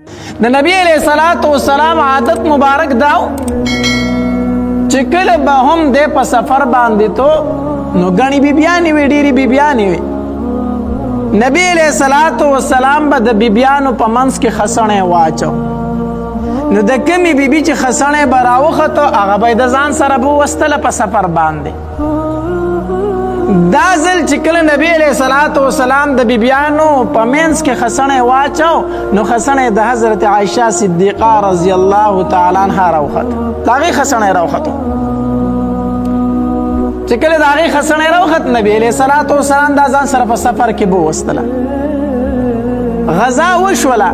د نبی علیہ الصلوۃ والسلام عادت مبارک داو چې کله به هم د په سفر باندې تو نو غنی بیبیانی وی ډیری بیبیانی وی نبی علیہ الصلوۃ والسلام به د بیبیانو په منځ کې خسنه واچو نو د کمی بیبی چې خسنه براوخه ته هغه به د ځان سره بو وستله په سفر باندې دا ځل چې کله نبی علیہ الصلوۃ والسلام د بیبیانو په منځ کې خسنه واچو نو خسنه د حضرت عائشہ صدیقہ رضی الله تعالی عنها راوخت داغه خسنه راوخت چې کله داغه خسنه راوخت نبی علیہ الصلوۃ والسلام د ځان سره په سفر کې بو وستله غزا وشوله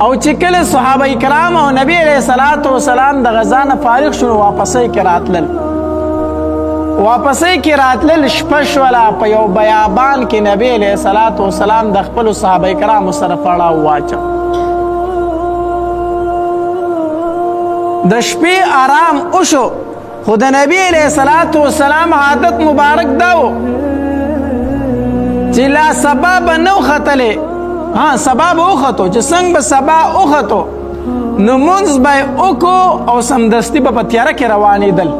او چې کله صحابه کرام او نبی علیہ الصلوۃ والسلام د غزا نه فارغ شول واپسې کې راتلل شپه شوله په یو بیابان کې نبی علیہ الصلوۃ والسلام د خپل صحابه کرامو سره پړاو واچو د شپې آرام وشو خو د نبی علیہ الصلوۃ والسلام عادت مبارک داو چې لا سبب نو ختله سبب اوخته چې څنګه به سبا اوخته نو منځ به اوکو او سمدستی به په تیاره کې روانېدل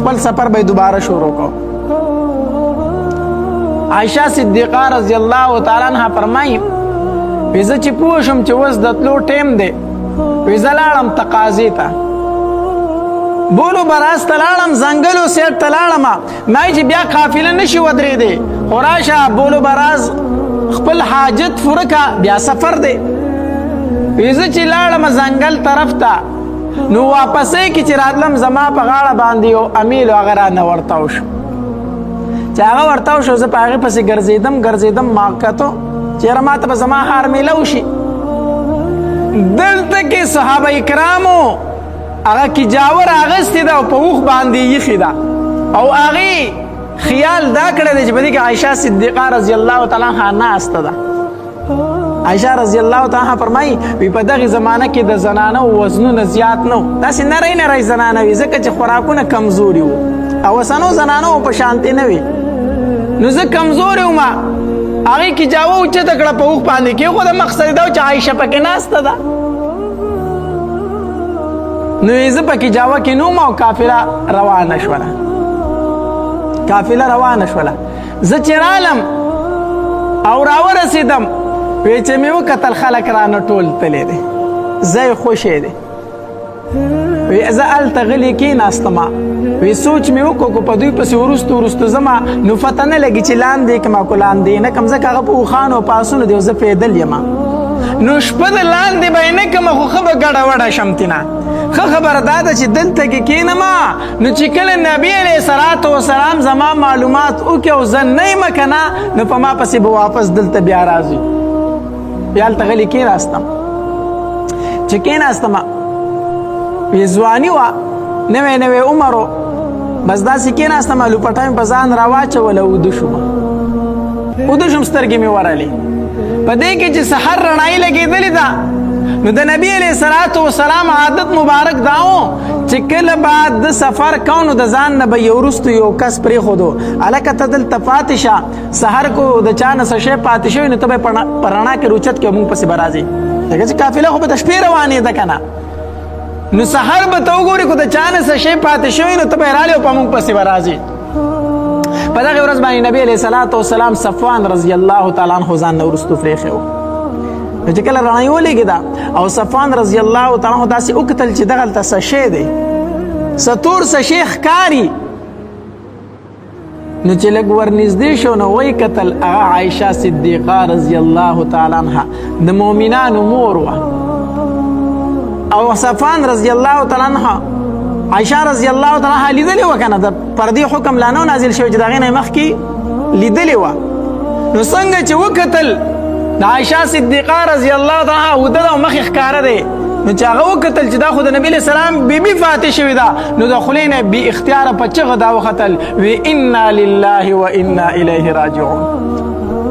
خپل سفر به دوباره شروع کو عائشہ صدیقہ رضی الله تعالی عنها فرمایي ویزه چې پوه شم چې وس د تلو ټیم دی ویزه لاړم تقاضي ته بولو براز تلاړم زنګلو سیټ تلاړم مای چې بیا قافله نشي ودرېدې خو راشه بولو براز خپل حاجت فرکا بیا سفر دی ویزه چې لاړم زنګل طرف ته نو واپسې کې چې راتلم زما په غاړه باندې یو امیل هغه رانه ورتاو شو چې هغه ورتاو شو زه په هغې پسې ګرځېدم ما کتو چېره ماته به زما هار میلو شي دلته کې صحابه کرامو هغه کجاور اغستې ده او په اوښ باندې ایښې ده او هغې خیال دا کړی دی چې په دې کې عایشه صدیقه رضی الله تعالی عنها ناسته ده عائشہ رضی الله تعالی عنها فرمایي وی په دغه زمانه کې د زنانو وزنونه زیات نو داسې نری زنانه وي ځکه چې خوراکونه کمزوري وو او اوسنو زنانو په شانتي نه وي نو زه کمزوري وم هغې کې جاوه اوچته کړه په اوښ باندې کې خو د مقصد دا و چې عایشه پکې ناسته ده نو زه پکې جاوه کې نوم او قافله روانه شوله زه چې رالم او راورسېدم وی چې مې وکتل خلک رانه ټول تللی دی ځای خوشی دی وی زه هلته غلي کېناستمه وی سوچ مې وکړو په دوی پسې وروستو ځمه نو پته نه لګي چې لاندې کړم که لاندې نه کړم ځکه هغه په اوښانو او پاسونو دی او زه پیدل یم نو شپه د لاندې به یې نه کړم خو ښه به ګډه وډه شم تینه ښه خبره دا ده چې دلته کې کښېنم نو چې کله نبي علیہ الصلوۃ والسلام زما معلومات وکړي او زه نه یم که نه نو په ما پسې به واپس دلته بیا راځي بیا هلته غلي کېناستم چې کېناستم وی ځواني وه نوی عمر و بس داسې کېناستم لوپټه مې په ځان راواچوله اوده شوم سترګې مې ورلې په دې کې چې سحر رڼایي لګېدلې ده نو د نبی علیہ الصلوۃ والسلام عادت مبارک داو چې کله بعد د سفر کو نو د ځان نه به یو وروستو یو کس پرېښودو هلکه ته دلته پاتې شه سحر کو د چا نه څه شی پاتې شوي نو ته به یې په رڼا کې روچت کې مونږ پسې به راځې ځکه چې قافله خو به د شپې روانېده که نه نو سحر به ته وګورې کو د چا نه څه شی پاتې شوي نو ته به یې رالې او په مونږ پسې به راځې په دغې ورځ باندې نبي علیہ الصلوۃ والسلام صفوان رضی الله تعالی عنه ځان نه وروستو پرېښی و نو چې کله رڼایي ولګېده او صفوان رضی الله تعالی عنه داسې وکتل چې دغلته څه شی دی څه تور څه شی ښکاري نو چې لږ ورنږدې شو نو وی کتل هغه عایشه صدیقه رضی الله تعالی عنها د مؤمنانو مور وه او صفوان رضی الله تعالی عنها عایشه رضی الله تعالی عنها لیدلې وه که نه د پردې حکم لا نه نازل شوی چې د هغې نه یې مخکې لیدلې وه نو څنګه چې وکتل د عایشه صدیقه رضی الله تعالی عنها اوده ده او مخې ښکاره دی نو چې هغه وکتل چې دا خو د نبي علیہ السلام بیبي فاتح شوې ده نو د خولې نه بې اختیاره په چغه دا وختل وی انا لله و انا الیه راجعون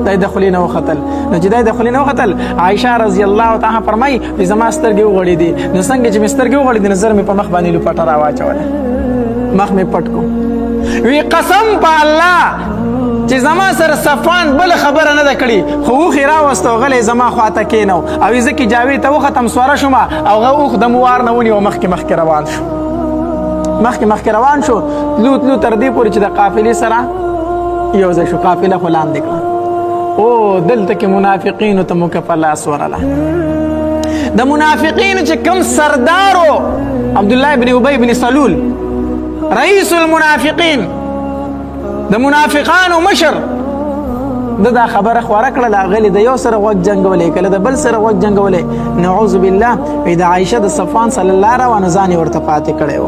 دا یې د خولې نه وختل نو چې دا یې د خولې نه وختل عایشه رضی الله تعالی فرمایي زما سترګې وغړېدې نو څنګه چې مې سترګې وغړېدې نو زر مې په مخ باندې لوپټه راواچوله مخ مې پټ کو وی قسم په الله چې زما سره صفوان بل خبره نه ده کړې خو اوښ یې راوسته او غلی زما خواته کېنو او زه کې جاوید ته وختم سواره شوم او هغه اوښ د موار نه ونیو مخکې روان شو مخکې روان شو تلو تر دې پورې چې د قافلې سره یو ځای شو قافله خو لاندې کړه او دلته کې منافقینو ته مو کفه لاس ورله د منافقینو چې کوم سردار و عبدالله بن ابی بن سلول رئیس المنافقین د منافقانو مشر دا خبره خواره کړله غلی د یو سره غوږ جنګولی کله د بل سره غوږ جنګولی نعوذ بالله وی د عایشه د صفوان صلی الله روانه ځان یې ورته پاتې کړی و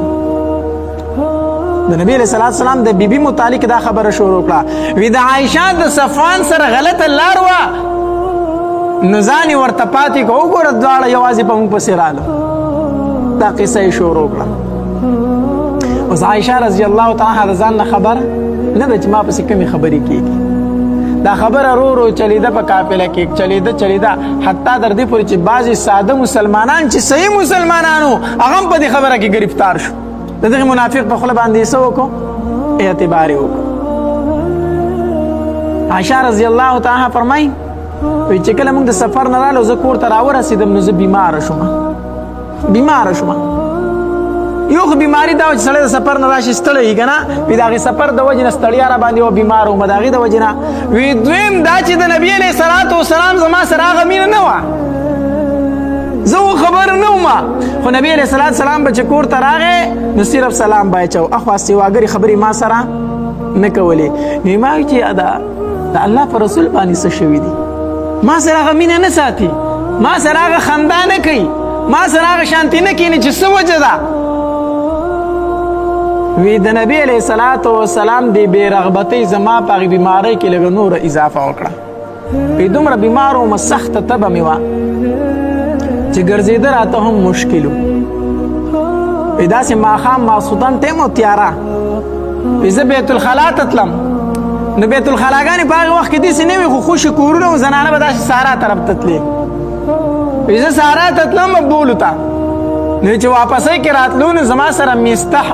د نبی علیه صلات سلام د بیبي متعلق دا خبره شروع کړه وی د عایشه د صفوان سره غلطه لار وه نو ځان یې ورته پاتې که وګوره دواړه یوازې په موږ پسې راله دا قصه یې شروع کړه اوس عایشه رضی الله تعالی د ځان نه خبر نه ده چې ما پسې کمې خبرې کېږي دا خبره رو چلیده په قافله کې چلیده حتی در دې پورې چې بعضې ساده مسلمانان چې صحیح مسلمانانو هغه هم په دې خبره کې گرفتار شو د دغه منافق په خوله باندې څه وکړو اعتبار یې وکړو عایشه رضی الله تعالی فرمایي وی چې کله موږ د سفر نه رالو زه کور ته راورسېدم نو زه بیماره شوم یو خو بیماري دا و چې سړی د سفر نه راشي ستړی وي که نه وي د هغې سفر د وجې نه ستړیا را باندې و بیمار وم د هغې د وجې نه وی دویم دا چې د نبي علیه صلات وسلام زما سره هغه مینه نه وه زه و خبر نه وم خو نبي علیه صلات وسلام به چې کور ته راغی نو صرف سلام به یې چو اخوا سیواګرې خبرې ما سره نه کولې نو ما وی چې د الله په رسول باندې څه شوي دي ما سره هغه مینه نه ساتي ما سره هغه خندا نه کوي ما سره هغه شانتي نه کیني چې څه وجه ده وی د نبی علیه صلات وسلام د بې رغبتۍ زما په هغې بیمارۍ کې لږه نوره اضافه وکړه وی دومره بیمار وم سخته تبه مې وه چې ګرځېده راته هم مشکل و وی داسې ماښام ماسخوتن ټیم و تیاره وی زه بیت الخلا ته تلم نو بیت الخلاګانې په هغې وخت کې داسې نه وي خو خوشې کورونه و زنانه به داسې سارا طرف ته تلې وی زه سارا ته تلم بولو ته نو چې واپسۍ کې راتلو نو زما سره مستح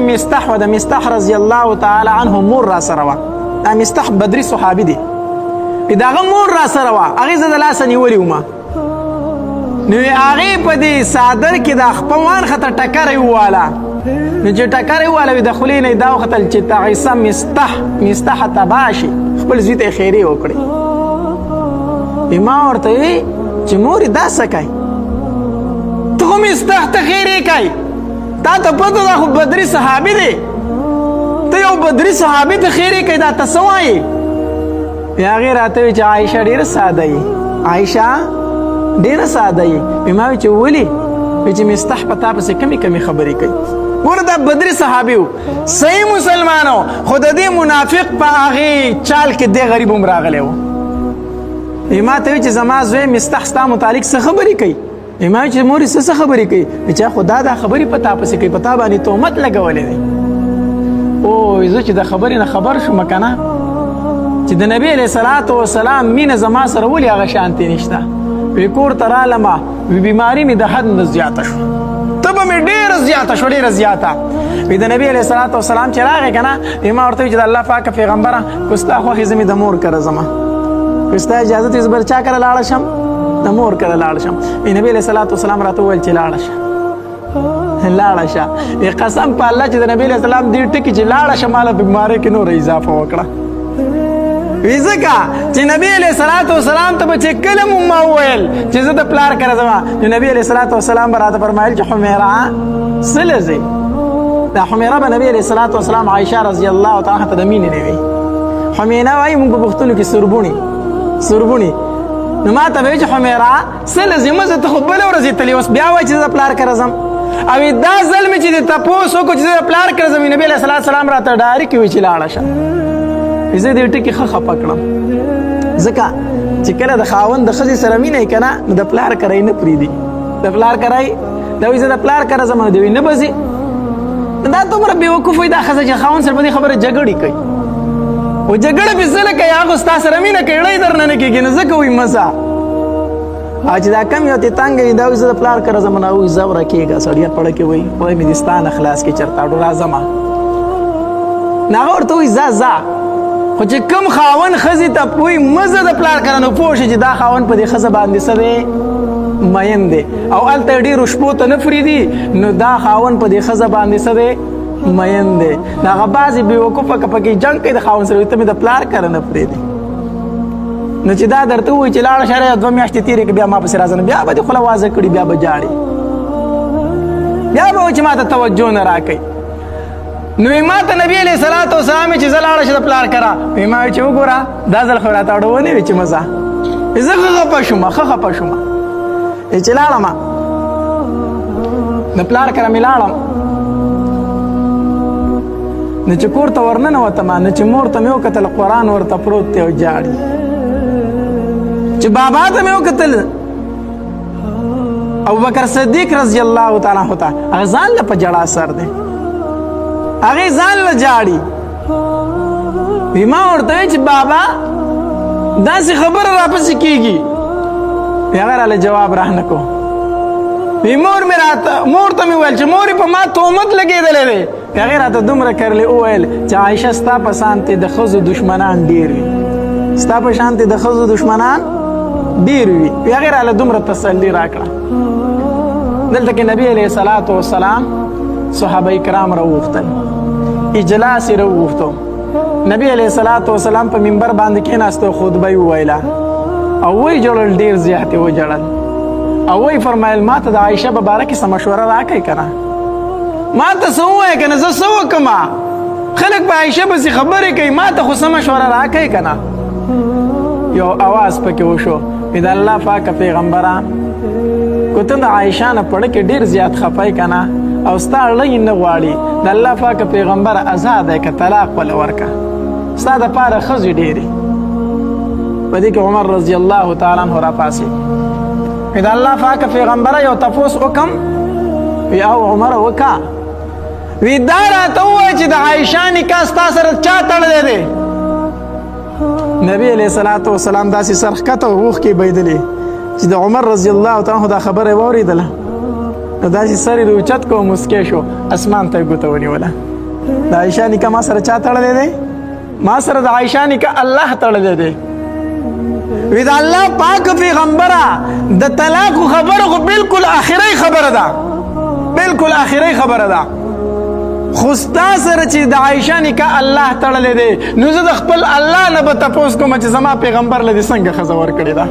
مستح و د مستح رضی الله تعالی عنه مور را سره وه دا مستح بدري صحابي دی د هغه مور را سره وه هغې زه د لاسه نیولې ومه نو هغې په دې صادر کې د خپه وانخته ټکره یې وواله نو چې ټکره یې وواله د خولې نه یې دا وختل چې تغیصه مستح تباه شي خپل زوی ته یې خیرې وکړې ما ورته وی چې مورې دا څه کوي ته خو مستح ته خیرې کوي تا ته پته ده خو بدري صحابي دی ته یو بدري صحابي ته خیرې کوي دا ته څه وایې هغې راته وی چې عایشه ډېره ساده یي عایشه ډېره ساده یي ما وی چې ولې وی چې مستح په تا پسې کمې خبرې کوي ګوره دا بدري صحابي و صحیح مسلمان و خو د دې منافق په هغې چال کې دې غریب هم راغلی و ما ته وی چې زما زوی مستح ستا متعلق څه خبرې کوي ما وی چې مورې څه خبرې کوي چې خو دا خبرې په تا پسې کوي په تا باندې تهمت لګولی دی او زه چې د خبرې نه خبر شوم که نه چې د نبي علیه صلات وسلام مینه زما سره ولې هغه شانتې نشته وی کور ته رالمه وی بیماري مې د حد نه زیاته شوه تبه مې ډېره زیاته شوه ډېره زیاته وی د نبي علیه صلات وسلام چې راغی که نه ما ورته وی چې د الله پاکه پیغمبره که ستا خوښې زه مې د مور کره ځمه که ستا اجازت وي زه به چا کره لاړه شم د مور کره لاړه شم نبي علیه صلات وسلام راته وویل چې لاړه شه قسم په الله چې د نبي علیه السلام دې ټکي چې لاړه شه ماله بیمارۍ کې نوره اضافه وکړه وی ځکه چې نبي علیه صلات وسلام ته به چې کله مو ما وویل چې زه د پلار کره ځم نو نبي علیه صلات وسلام به راته فرمایل چې حمیره څه له ځې دا حمیره به نبي علیه صلات وسلام عایشه رضی الله تعالی ته د مینې نه وي حمیره وایي موږ په پښتنو کې سربونې نو ما ته به وایي چې حمیره څه له ځې مه زه ته خو بله ورځ یې تلې اوس بیا وایي چې زه د پلار کره ځم او دا ځل مې چې د تپوس وکړو چې زه د پلار کره ځم نبي علیه صلات وسلام راته ډایرکټ وایي چې لاړه شه زه دې ټکي ښه خفه کړم ځکه چې کله د خاوند د ښځې سره مینه یې که نه نو د پلار کره یې نه پرېږدي د پلار کره یې دا وایي زه د پلار کره ځم دی وایي نه به ځي دا دومره بېوقوف وایي دا ښځه چې خاوند سره په دې خبره جګړې کوي و جګړه پې څه نه کوي هغه ستا سره مینه کوي ړی در نه کېږي نو ځکه وایي مه ځه او چې دا کم یو تې تنګه وي دا وایي زه د پلار کره ځم نه وایي ځه وره کېږه سړیه پړه کې وایي خدای مې دې ستا نه خلاص کړي چېرته اډو راځمه نو هغه ورته وایي ځه خو چې کوم خاوند ښځې ته پوی مزه د پلار کره نو پوه شي چې دا خاوند په دې ښځه باندې څه دی مین دی او هلته ډېرو شپو ته نه فریدي نو دا خاوند په دې ښځه باندې څه دی مین دی د هغه بعضې بېوقوفه که پکې جنګ کوي د خاوند سره ته مې د پلار کره نه پرېږدي نو چې دا درته ووایي چې لاړه شه 2 میاشتې تېرې کړې بیا ما پسې راځه نو بیا به دې خوله وازه کړي بیا به جاړي بیا به وایي چې ما ته توجه نه راکوي نو ما ته نبي علیه صلات وسلام چې زه لاړه شه د پلار کره ما وایي چې وګوره دا ځل خو راته اړه ونې وي چې مزه زه ښه خفه شومه چې لاړم د پلار کره مې لاړم نو چې کور ته ورننوتم نو چې مور ته مې وکتل قرآن ورته پروت دی او جاړي چې بابا ته مې وکتل ابوبکر صدیق رضی الله تعالی عنہ ته هغه ځان له په ژړا سر دی هغې ځان له جاړي وي ما ورته وایي چې بابا داسې خبره راپسې کېږي هغه راله جواب رانه کو وی مور ته مې ویل چې مورې په ما تهمت لګېدلی دی هغې راته دومره کرلې وویل چې عایشه ستا په شانتې د ښځو دشمنان ډېر وي ستا په شانتې د ښځو دشمنان ډېر وي هغې راله دومره تسلي راکړه دلته کې نبي علیه صلات وسلام صحابه کرام راوغوښتل اجلاس یې راوغوښتو نبي علیه صلات وسلام په منبر باندې کېناستو خطبه یې وویله او وی جوړل ډېر زیات یې وجړل او وی فرمایل ما ته د عایشه په باره کې څه مشوره راکړئ که نه ما ته څه ووایه که نه زه څه وکړمه خلک په عایشه پسې خبرې کوي ما ته خو څه مشوره راکړئ که نه یو اواز پکې وشو د الله پاکه پیغمبره که ته د عایشه نه پړه کې ډېر زیات خفه که نه او ستا اړه یې نه غواړي د الله پاکه پیغمبره ازاد یې که طلاق وله ورکه ستا دپاره ښځې ډېرې په دې کې عمر رضی الله تعالی عنه راپاسېد د الله پاکه پیغمبره یو تپوس وکم وی او عمر وکا وی دا راته ووایه چې د عایشه نکاح ستا سره چا تړلی دی نبی علیه صلات وسلام داسې سر ښکته اوښکې بهېدلې چې د عمر رضی الله تعالی عنه دا خبره یې واورېدله نو داسې سر یې اوچت کړو مسکی شو اسمان ته یې ګوته ونیوله د عایشه نکاح ما سره چا تړلی دی ما سره د عایشه نکاح الله تړلی دی وی د الله پاک پیغمبره د طلاق خبره خو بالکل آخري خبره ده بالکل آخري خبره ده خو ستا سره چې د عایشه نکاح الله تړلی دی نو زه د خپل الله نه به تپوس کوم چې زما پیغمبر له دې څنګه ښځه ورکړې ده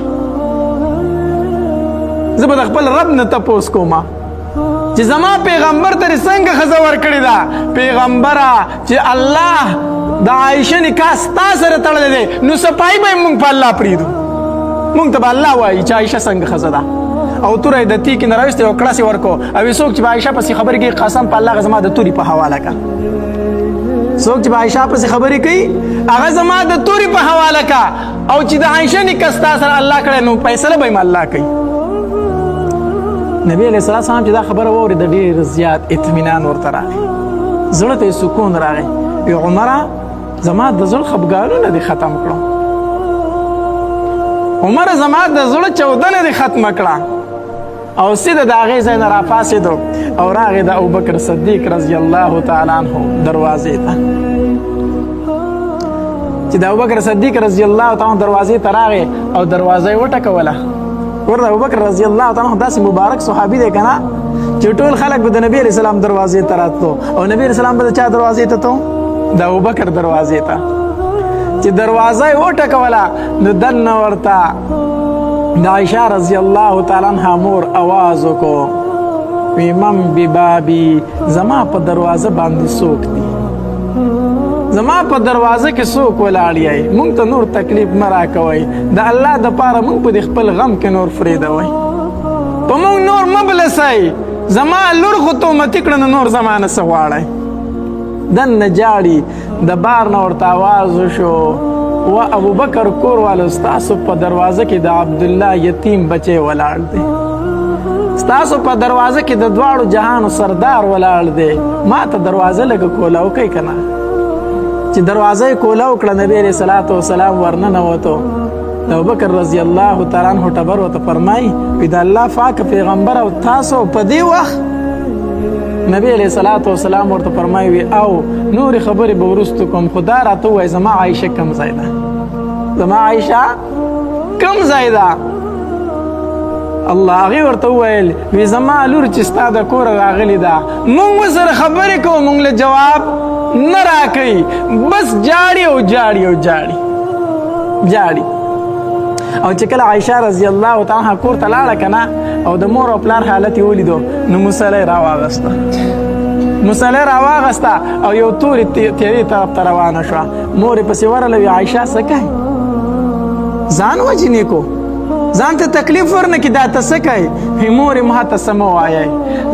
زه به د خپل رب نه تپوس کوم چې زما پیغمبر ته دې څنګه ښځه ورکړې ده پیغمبره چې الله د عایشه نکاح ستا سره تړلی دی نو صفایي به یې موږ په الله پرېږدو موږ ته به الله وایي چې عایشه څنګه ښځه ده او توره یې د تیکې نه راویستې او کړس یې ورکړو او څوک چې به عایشه پسې خبرې کوي قسم په الله زما د تورې په حواله کړه څوک چې به عایشه پسې خبرې کوي هغه زما د تورې په حواله کړه او چې د عایشه نکاح ستا سره الله کړی نو فیصله به یې الله کوي نبی علیه السلام چې دا خبره واورېده ډېر زیات اطمینان ورته راغی زړه ته یې سکون راغی وی عمره زما د زړه خفګانونه دې ختم کړو عمر زما د زړه چاودنه دې ختمه کړه او سیده د هغې ځای نه راپاڅېدو او راغی د ابوبکر صدیق رضی الله تعالی عنه دروازې ته چې د ابوبکر صدیق رضی الله تعالی عنه دروازې ته راغی او دروازه یې وټکوله ورته ابوبکر رضی الله تعالی عنه داسې مبارک صحابي دی که نه چې ټول خلک به د نبي علیه السلام دروازې ته راتلو او نبي علیه السلام به د چا دروازې ته تو د ابوبکر دروازې ته چې دروازه یې وټکوله نو دننه ورته د عایشه رضی الله تعالی عنها مور اواز وکړو وی من ببابي زما په دروازه باندې څوک دي زما په دروازه کې څوک ولاړ یی موږ ته نور تکلیف مه راکوئ د الله دپاره موږ په دې خپل غم کې نور فریدوئ په موږ نور مه بلسئ زما لور خو تهمتي کړه نو نور زما نه څه غواړئ دننه جاړي د بار نه ورته آواز وشو و ابوبکر کور والو ستاسو په دروازه کې د عبدالله یتیم بچی ولاړ دی ستاسو په دروازه کې د دواړو جهانو سردار ولاړ دی ما ته دروازه لږه کوله وکئ که نه چې دروازه یې کوله وکړه نبي علیه صلات وسلام ورننوتو د ابوبکر رضی الله تعالی عنه ټبر ورته فرمایي وی د الله پاک پیغمبر او تاسو په دې وخت نبی علیہ الصلوۃ والسلام ورته فرمایي او نور خبرې به وروسته کوم، خو دا راته ووایه زما عایشه کوم ځای ده، زما عایشه کوم ځای ده. الله هغې ورته وویل وی زما لور چې ستا د کوره راغلې ده، موږ ورسره خبرې کوو، موږ له جواب نه راکوي، بس جاړي او جاړي او جاړي جاړي. او چې کله عایشه رضی الله تعالی عنها کور ته لاړه که نه او د مور او پلار حالت یې ولیدو نو مسله یې راواغسته، مسله یې راواغسته او یو تورې تیرې طرف ته روانه شوه. مور یې پسې ورغله وی عایشه څه کوې؟ ځان وجنې کو، ځان ته تکلیف ورنکړي، دا ته څه کوې؟ مور یې ما ته څه مه وایئ،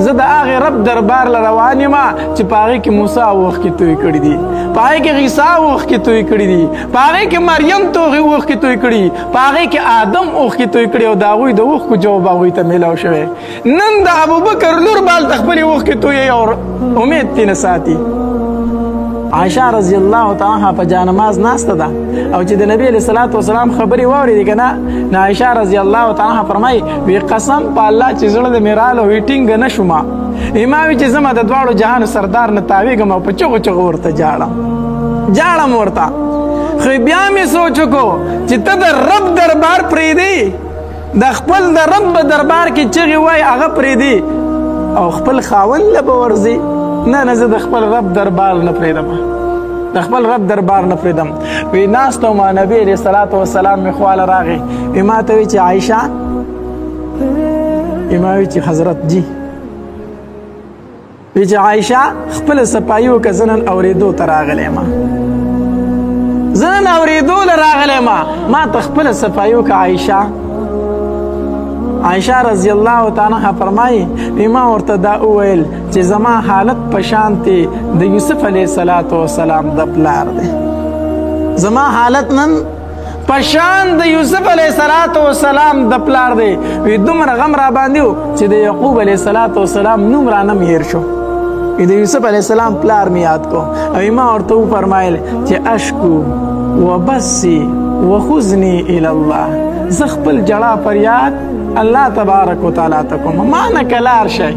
زه د هغې رب دربار له روان یم چې په هغې کې موسی اوښکې توی کړي دي، په هغې کې عیسی اوښکې توی کړي دي، په هغې کې مریم اوښکې توی کړي، په هغې کې آدم اوښکې توی کړي او د هغوی د اوښکو جواب هغوی ته میلاو شوی. نن د ابوبکر لور بال ته خپلې اوښکې تویوي او امید ترې نه ساتي. عایشه رضی الله تعالی عنها په جانماز ناسته ده او چې د نبی علیه الصلاۃ والسلام خبرې واورېدې که نه نو عایشه رضی الله تعالی عنها فرمایي وی قسم په الله چې زړه د مې راله وی ټینګه نه شومه، ما وی چې زما د دواړو جهانو سردار نه تاویږم او په چغو چغو ورته جاړم ورته. خو بیا مې سوچ وکړو چې ته د رب دربار پرېږدې، د خپل د رب دربار کې چغې وایي هغه پرېږدې او خپل خاوند له به ورځې. نه زه د خپل رب دربار نه پرېږدم، د خپل رب دربار نه پرېږدم. وی ناست وم نبی علیه الصلاۃ والسلام مې خواله راغی، وی ما ته وی چې عایشه، ما وی چې حضرت جی، وی چې عایشه خپله صفایي وکړه، زه نن اورېدو ته راغلی یم، زه نن اورېدو له راغلی یم، ما ته خپله صفایي وکړه عایشه. عایشه رضی الله تعالی عنها فرمایي ما ورته دا وویل چې زما حالت په شانتې د یوسف علیه السلام د پلار دی، زما حالت نن په شان د یوسف علیه السلام د پلار دی. وی دومره غم را باندې و چې د یعقوب علیه السلام نوم را نه هیر شو، د یوسف علیه السلام پلار مې یاد کو. او ما ورته وفرمایل چې اشکو وبسی وخذنی الی الله، زه خپل جړا فریاد الله تبارک وتعالی ته کوم، ما نه کلار شئ،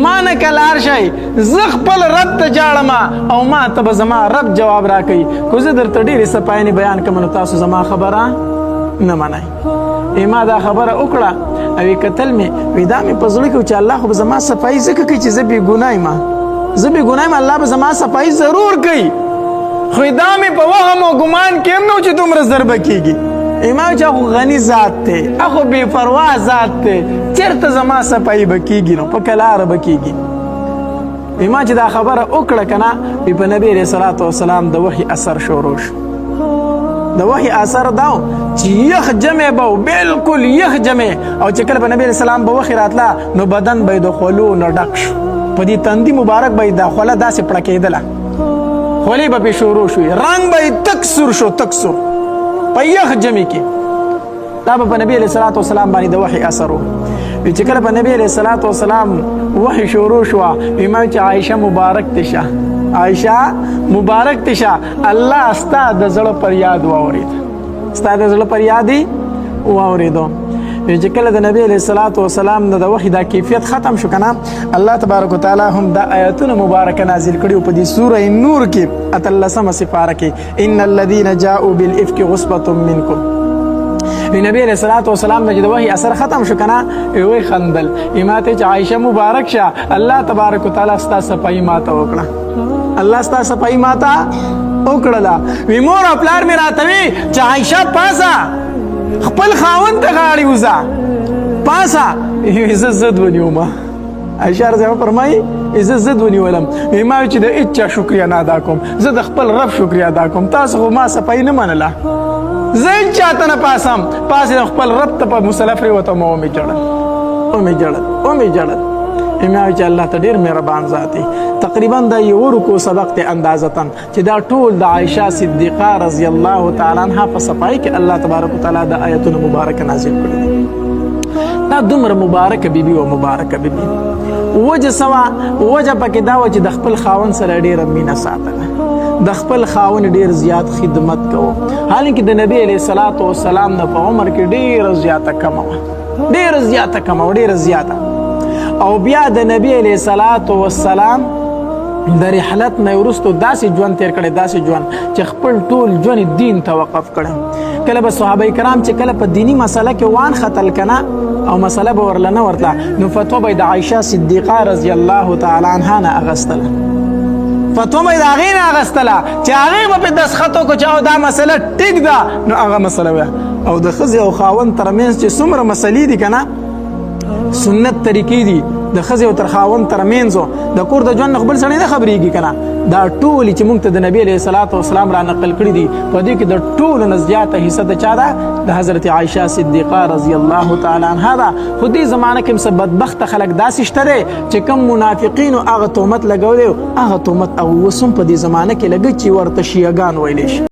ما نه کلار شئ، زه خپل رب ته جاړم او ما ته به زما رب جواب راکوي. خو زه درته ډېرې صفاینې بیان کوم نو تاسو زما خبره نه منئ. ما دا خبره وکړه او یې کتل مې وی دا مې په زړه کې و چې الله خو به زما صفایي ځکه کوي چې زه بېګناه یم، زه بېګناه یم، الله به زما صفایي ضرور کوي. خو دا مې په وهم او ګمان کې هم نه و چې دومره ضربه کېږي. ما چې هغه غني ذات دی، هغه بې پروا ذات دی، چېرته زما صفایي به کېږي نو په کلاره به کېږي. ما چې دا خبره وکړه که نه په نبي علیه الصلاۃ والسلام د وحي اثر شروع شو. د وحي اثر دا و چې یخ جمع به و، بلکل یخ جمع. او چې کله په نبي علیه السلام به وحي راتله نو بدن به یې د خولو نه ډک شو، په دې تندي مبارک به یې دا خوله داسې پړکېدله، خولې به پې شروع شوې، رنګ به یې تک سور شو، تک سور په یخ جمع کې. دا به په نبی علیه الصلاۃ والسلام باندې د وحي اثر و. چې کله په نبی علیه الصلاۃ والسلام وحي شروع شوه ما چې عایشه مبارک ته شه، عایشه مبارک ته شه، الله ستا د زړه فریاد واورېد، ستا د زړه فریاد یې واورېدو. چې کله د نبی علیه الصلاۃ والسلام نه د وحي دا کیفیت ختم شو که نه الله تبارک وتعالی هم دا آیتونه مبارکه نازل کړي په دې سوره نور کې 18مه سپاره کې ان الذین جاءوا بالافک عصبة منکم. نبی علیه الصلاۃ والسلام نه چې د وحي اثر ختم شو که نه وی خندل، ما ته چې عایشه مبارک شه، الله تبارک وتعالی ستا صفایي ماته وکړه، الله ستا صفایي ماته وکړله. وی مور او پلار مې راته وی چې عایشه پاسه خپل خاوند ته غاړې وځه، پاسه. زه ضد ونیوم، عایشه رضی الله فرمایي زه ضد ونیولم. ما وی چې د هېڅ چا شکریه نه ادا کوم، زه د خپل رب شکریه ادا کوم، تاسو خو ما صفایي نه منله، زه هېڅ چاته نه پاسم، پاسې خپل رب ته په مصله پرېوتم او مې جړل، ما وی چې الله ته ډېر مهربان ذات دی. تقریبا دا یو رکو سبق دی اندازتاً چې دا ټول د عایشه صدیقه رضی الله تعالی عنها په صفایي کې الله تبارک وتعالی د آیتونو مبارکه نازل کړي دي. دا دومره مبارکه بیبي و مبارکه بیبي. وجه سوا وجه پکې دا و چې د خپل خاوند سره ډېره مینه ساتله، د خپل خاوند ډېر زیات خدمت کوو، حالانکه د نبی علیه الصلاۃ والسلام نه په عمر کې ډېره زیاته کمه وه، ډېره زیاته. او بیا د نبی علیه الصلاۃ والسلام د رحلت نه وروسته داسې ژوند تیر کړی، داسې ژوند چې خپل ټول ژوند دین ته وقف کړی. کله به صحابه کرام چې کله په دینی مسله کې وان خطل کنه او مسله به ورله نه ورته، نو فتوا به د عایشه صدیقه رضی الله تعالی عنها نه اغستله، فتوا به د هغې نه اغستله چې هغې به پرې دستخط وکړو چې او دا مسله ټیک ده، نو هغه مسله وه. او د ښځې او خاوند ترمنځ چې څومره مسلې دي که نه، سنت طریقې دي د ښځې او تر خاوند ترمنځ، د کور د ژوند نه خو بل سړی نه خبرېږي که نه، دا ټولې چې موږ ته د نبي علیه الصلاۃ والسلام را نقل کړي دي، په دې کې د ټولو نه زیاته حصه د چا ده؟ د حضرت عایشه صدیقه رضی الله تعالی عنها ده. خو دې زمانه کې هم څه بدبخته خلک داسې شته دی چې کوم منافقینو هغه تهمت لګولی، هغه تهمت هغه اوس هم په دې زمانه کې لګي چې ورته شیعهګان ویلی شي.